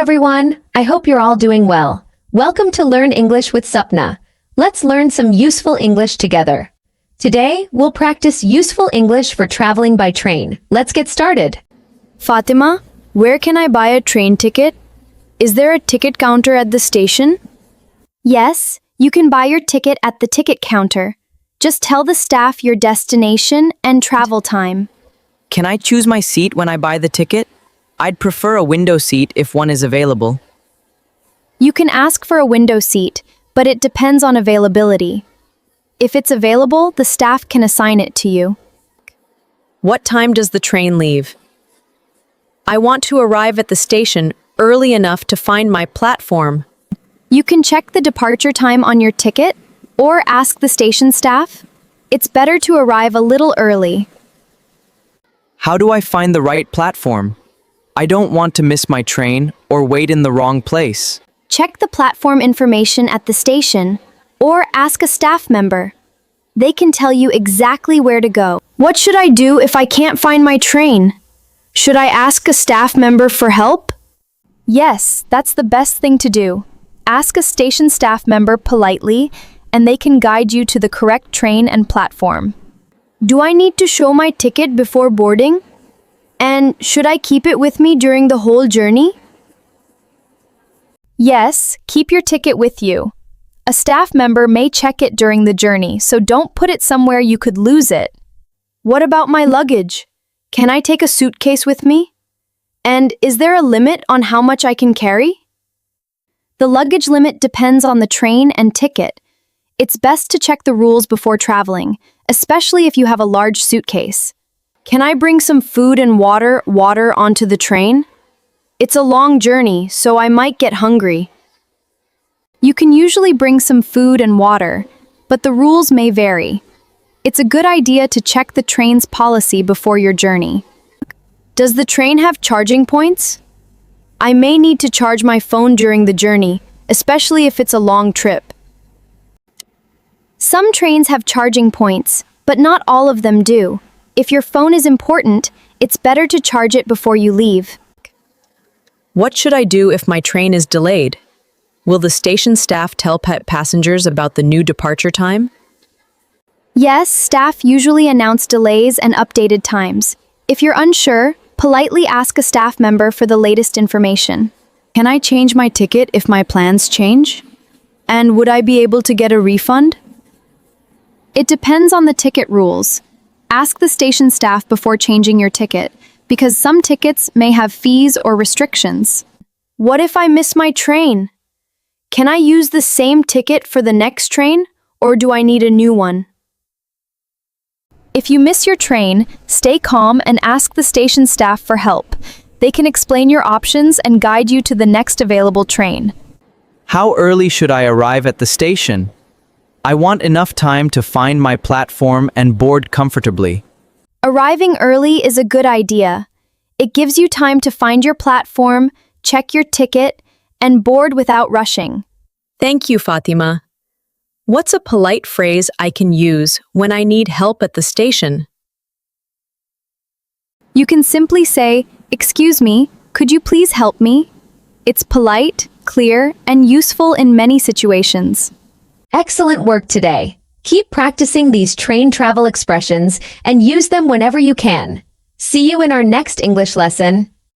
everyone, I hope you're all doing well. Welcome to Learn English with Sapna. Let's learn some useful English together. Today, we'll practice useful English for traveling by train. Let's get started. Fatima, where can I buy a train ticket? Is there a ticket counter at the station? Yes, you can buy your ticket at the ticket counter. Just tell the staff your destination and travel time. Can I choose my seat when I buy the ticket? I'd prefer a window seat if one is available. You can ask for a window seat, but it depends on availability. If it's available, the staff can assign it to you. What time does the train leave? I want to arrive at the station early enough to find my platform. You can check the departure time on your ticket or ask the station staff. It's better to arrive a little early. How do I find the right platform? I don't want to miss my train or wait in the wrong place. Check the platform information at the station or ask a staff member. They can tell you exactly where to go. What should I do if I can't find my train? Should I ask a staff member for help? Yes, that's the best thing to do. Ask a station staff member politely, and they can guide you to the correct train and platform. Do I need to show my ticket before boarding? And should I keep it with me during the whole journey? Yes, keep your ticket with you. A staff member may check it during the journey, so don't put it somewhere you could lose it. What about my luggage? Can I take a suitcase with me? And is there a limit on how much I can carry? The luggage limit depends on the train and ticket. It's best to check the rules before traveling, especially if you have a large suitcase. Can I bring some food and water onto the train? It's a long journey, so I might get hungry. You can usually bring some food and water, but the rules may vary. It's a good idea to check the train's policy before your journey. Does the train have charging points? I may need to charge my phone during the journey, especially if it's a long trip. Some trains have charging points, but not all of them do. If your phone is important, it's better to charge it before you leave. What should I do if my train is delayed? Will the station staff tell passengers about the new departure time? Yes, staff usually announce delays and updated times. If you're unsure, politely ask a staff member for the latest information. Can I change my ticket if my plans change? And would I be able to get a refund? It depends on the ticket rules. Ask the station staff before changing your ticket, because some tickets may have fees or restrictions. What if I miss my train? Can I use the same ticket for the next train, or do I need a new one? If you miss your train, stay calm and ask the station staff for help. They can explain your options and guide you to the next available train. How early should I arrive at the station? I want enough time to find my platform and board comfortably. Arriving early is a good idea. It gives you time to find your platform, check your ticket, and board without rushing. Thank you, Fatima. What's a polite phrase I can use when I need help at the station? You can simply say, "Excuse me, could you please help me?" It's polite, clear, and useful in many situations. Excellent work today. Keep practicing these train travel expressions and use them whenever you can. See you in our next English lesson.